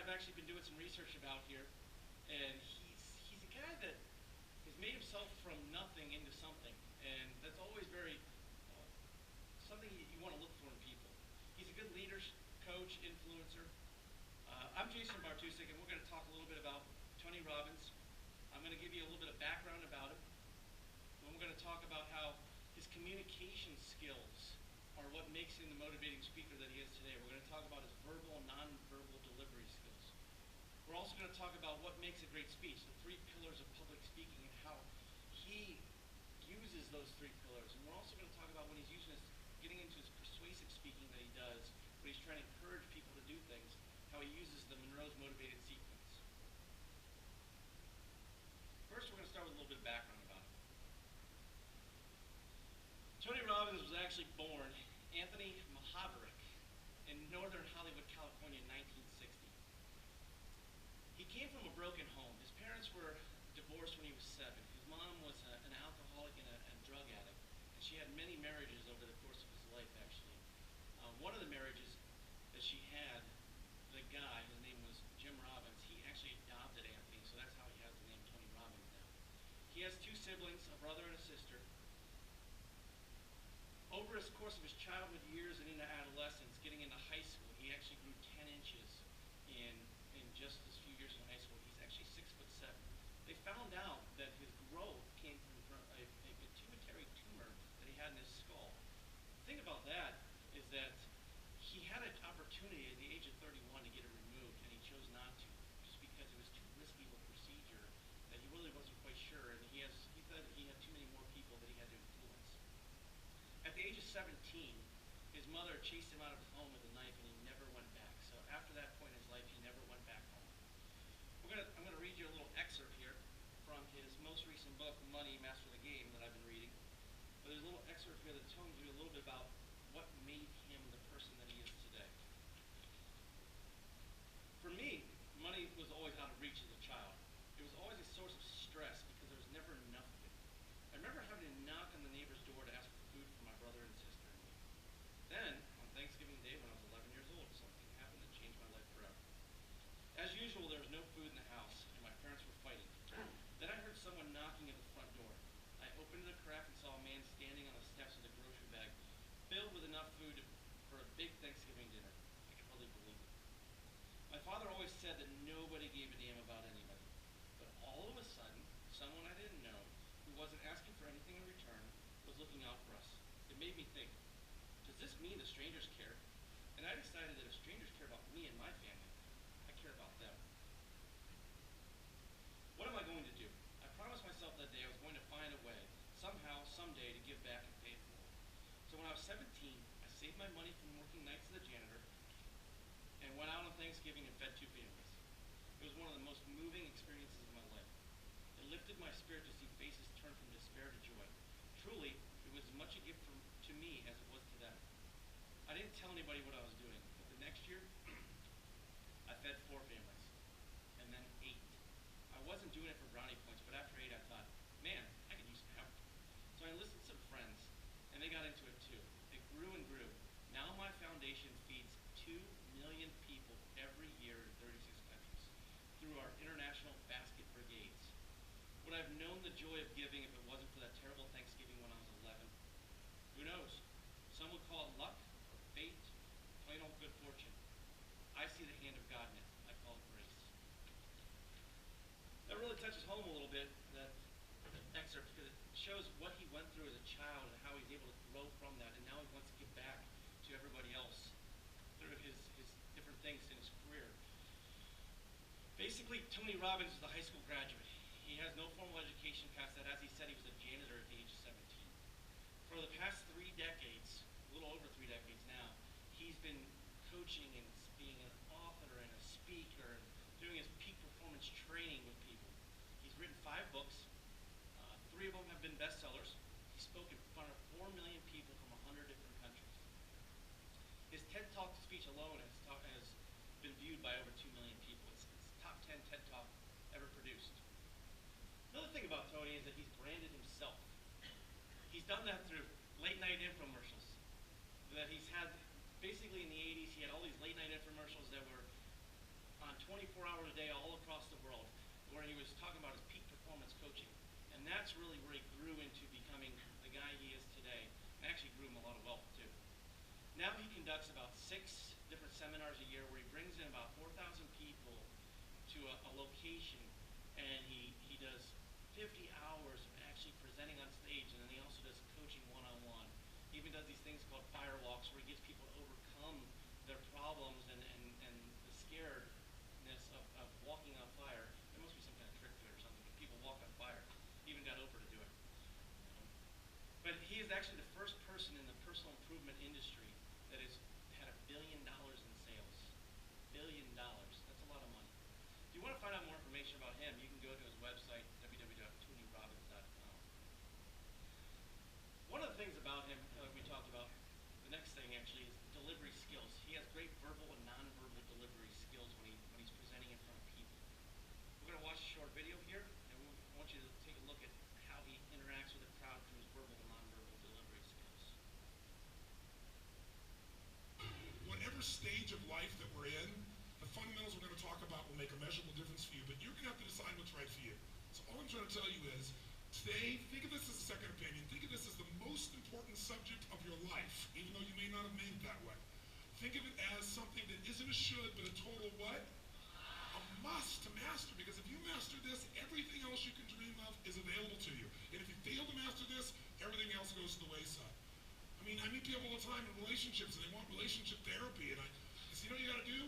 I've actually been doing some research about here, and he's a guy that has made himself from nothing into something, and that's always very something you want to look for in people. He's a good leader, coach, influencer. I'm Jason Bartusek, and we're going to talk a little bit about Tony Robbins. I'm going to give you a little bit of background about him, and we're going to talk about how his communication skills are what makes him the motivating speaker that he is today. We're going to talk about his verbal and nonverbal delivery skills. We're also going to talk about what makes a great speech, the three pillars of public speaking, and how he uses those three pillars. And we're also going to talk about when he's using his, getting into his persuasive speaking that he does, when he's trying to encourage people to do things, how he uses the Monroe's motivated sequence. First, we're going to start with a little bit of background about him. Tony Robbins was actually born Anthony Mahaverick in northern Hollywood, California in 1960. He came from a broken home. His parents were divorced when he was 7. His mom was an alcoholic and a drug addict, and she had many marriages over the course of his life, actually. One of the marriages that she had, the guy, his name was Jim Robbins, he actually adopted Anthony, so that's how he has the name Tony Robbins now. He has 2 siblings, a brother and a sister. Over the course of his childhood years and into adolescence, getting into high school, he actually grew 10 inches in just this few years in high school. He's actually 6'7". They found out that his growth came from a pituitary tumor that he had in his skull. The thing about that is that he had an opportunity at the age of 31 to get it removed, and he chose not to, just because it was too risky of a procedure that he really wasn't quite sure, and he thought that he had too many more people that he had to influence. At the age of 17, his mother chased him out of his home with a knife, and he never went back. So after that point in his life, he never went back home. I'm going to read you a little excerpt here from his most recent book, Money, Master the Game, that I've been reading. But there's a little excerpt here that tells you a little bit about what made him the person that he is today. For me, money was always out of reach as a child. It was always a source of stress because there was never enough of it. I remember having to knock on the neighbor's door to ask for food for my brother and sister and me. Then, on Thanksgiving Day when I was 11 years old, something happened that changed my life forever. As usual, there was no food in the house, and my parents were fighting. Then I heard someone knocking at the front door. I opened the crack and saw a man standing on the steps with a grocery bag filled with enough food for a big Thanksgiving dinner. I could hardly believe it. My father always said that nobody gave a damn about anybody. But all of a sudden, someone I didn't know, who wasn't asking for anything in return, was looking out for us. It made me think, does this mean that strangers care? And I decided that if strangers care about me and my family, I care about them. What am I going to do? I promised myself that day I was going to find a way, somehow, someday, to give back and pay it forward. So when I was 17, I saved my money from working nights as a janitor and went out on Thanksgiving and fed 2 families. It was one of the most moving experiences of my life. It lifted my spirit to see faces turn from despair to joy. Truly, it was as much a gift to me as it was to them. I didn't tell anybody what I was doing, but the next year, I fed 4 families, and then 8. I wasn't doing it for brownie points, but after 8, I thought, man, I could use some help. So I enlisted some friends, and they got into it too. It grew and grew. Now my foundation feeds 2 million people every year in 36 countries through our international basket brigades. Would I have known the joy of giving if it wasn't for that terrible Thanksgiving when I was 11? Who knows? Some would call it luck, or fate, plain old good fortune. I see the hand of God in it. I call it grace. That really touches home a little bit, that excerpt, because it shows what he went through as a child and how he's able to grow from that, and now he wants to give back to everybody else through his different things in his career. Basically, Tony Robbins is a high school graduate. He has no formal education past that. As he said, he was a janitor at the age of 17. For the past 3 decades, a little over 3 decades now, he's been coaching and being an author and a speaker and doing his peak performance training with people. He's written 5 books. 3 of them have been bestsellers. He spoke in front of 4 million people from 100 different countries. His TED Talk speech alone has been viewed by over 2 million people. It's top 10 TED Talk ever produced. Another thing about Tony is that he's branded himself. He's done that through late night infomercials that he's had. Basically in the 80s, he had all these late night infomercials that were on 24 hours a day all across the world, where he was talking about his peak performance coaching. And that's really where he grew into becoming the guy he is today, and actually grew him a lot of wealth too. Now he conducts about 6 different seminars a year where he brings in about 4,000 people to a location, and he does 50 hours of actually presenting on stage, and then he also does coaching one-on-one. He even does these things called firewalks where he gets people to overcome their problems and the scaredness of walking on fire. There must be some kind of trick to it or something, but people walk on fire. He even got Oprah to do it. But he is actually the first person in the personal improvement industry that has had $1 billion in sales. $1 billion. That's a lot of money. If you want to find out more information about him, you can go to his website, www.tonyrobbins.com. One of the things about him we talked about, the next thing actually, is delivery skills. He has great verbal and nonverbal delivery skills when he's presenting in front of people. We're going to watch a short video here, and I want you to take a look at how he interacts with the crowd through his verbal and nonverbal delivery skills. Whatever stage of life that we're in, the fundamentals we're going to talk about will make a measurable difference for you, but you're going to have to decide what's right for you. So all I'm trying to tell you is, today, think of this as a second opinion. Think of this as the most important subject of your life, even though you may not have made it that way. Think of it as something that isn't a should, but a total what? A must to master, because if you master this, everything else you can dream of is available to you. And if you fail to master this, everything else goes to the wayside. I meet people all the time in relationships, and they want relationship therapy, and I say, you know what you gotta do?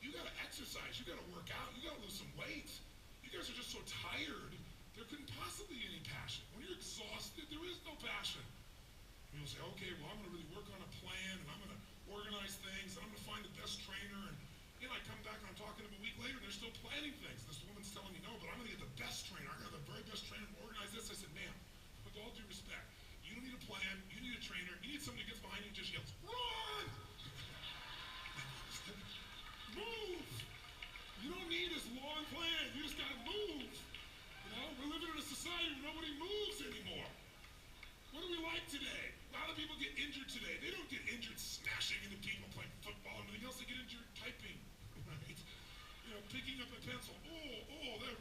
You gotta exercise, you gotta work out, you gotta lose some weight. You guys are just so tired, there couldn't possibly be any passion. When you're exhausted, there is no passion. And you'll say, okay, well, I'm gonna really work on a plan, and I'm gonna organize things, and I'm gonna find the best trainer, and I come back and I'm talking to them a week later, and they're still planning things. This woman's telling me, no, but I'm gonna get the best trainer. I got the very best trainer to organize this. I said, ma'am, with all due respect, you don't need a plan, you need a trainer, you need somebody who gets behind you and just yells, run! Move! You don't need this long plan, you just gotta move. We're living in a society where nobody moves anymore. What do we like today? A lot of people get injured today. They don't get injured smashing into people playing football and everything else. They get injured typing, right? Picking up a pencil. There.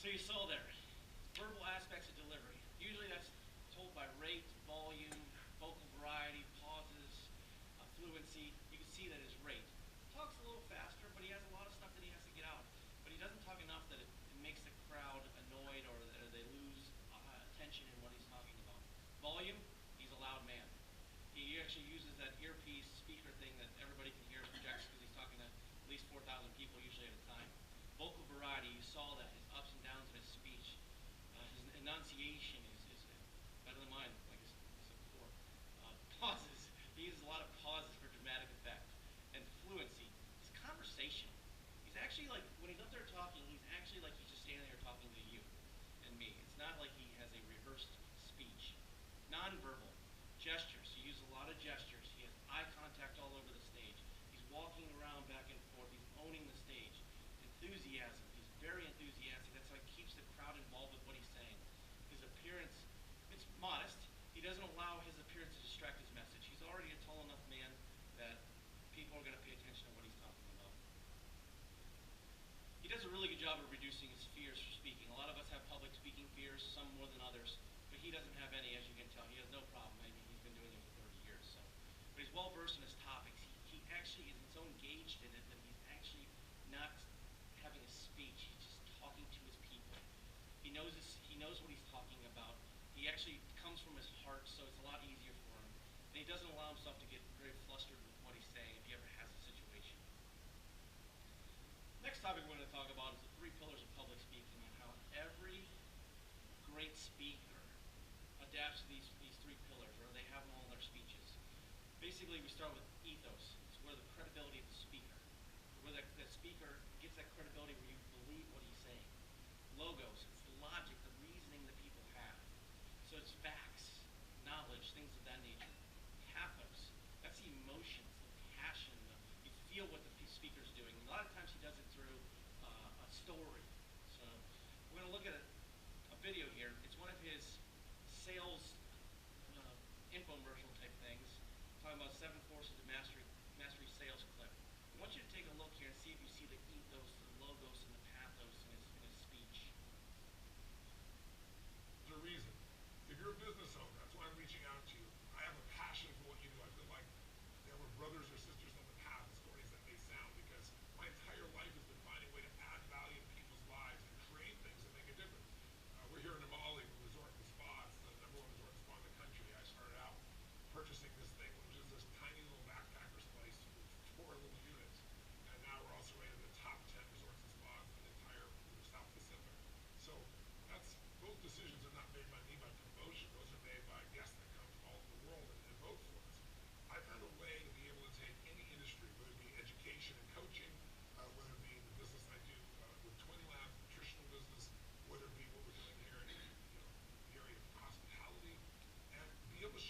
So you saw there, verbal aspects of delivery. Usually that's told by rate, volume, vocal variety, pauses, fluency. You can see that his rate. He talks a little faster, but he has a lot of stuff that he has to get out. But he doesn't talk enough that it makes the crowd annoyed or they lose attention in what he's talking about. Volume, he's a loud man. He actually uses that earpiece speaker thing that everybody can hear, projects, because he's talking to at least 4,000 people usually at a time. Vocal variety, you saw that, his ups and downs in his speech. His enunciation is better than mine, like his core. Pauses, he uses a lot of pauses for dramatic effect. And fluency, his conversation. He's actually like, when he's up there talking, he's actually like he's just standing there talking to you and me. It's not like he has a rehearsed speech. Nonverbal, gestures, he uses a lot of gestures. He has eye contact all over the stage. He's walking around back and forth. He's owning the stage. Enthusiasm, he's very enthusiastic. That's how he keeps the crowd involved with what he's saying. His appearance, it's modest. He doesn't allow his appearance to distract his message. He's already a tall enough man that people are going to pay attention to what he's talking about. He does a really good job of reducing his fears for speaking. A lot of us have public speaking fears, some more than others, but he doesn't have any, as you can tell. He has no problem. He's been doing it for 30 years. But he's well versed in his topics. He actually is so engaged in it that he's actually not having a speech. He's just talking to his people. He knows what he's talking about. He actually comes from his heart, so it's a lot easier for him. And he doesn't allow himself to get very flustered with what he's saying if he ever has a situation. Next topic we're going to talk about is the 3 pillars of public speaking and how every great speaker adapts to these 3 pillars, or they have them all in their speeches. Basically, we start with ethos. It's where the credibility of the speaker, where the speaker gets that credibility where you believe what he's saying. Logos, it's the logic, the reasoning that people have. So it's facts, knowledge, things of that nature. Pathos, that's the emotions, the passion, you feel what the speaker's doing. A lot of times he does it through a story. So we're going to look at a video here. It's one of his sales infomercial type things, talking talking about seven forces of mastery sales clip. I want you to take a look here and see if you see the ethos, the logos, and the pathos in his speech. There's a reason. If you're a business owner, that's why I'm reaching out to you. I have a passion for what you do. I feel like that we're brothers or sisters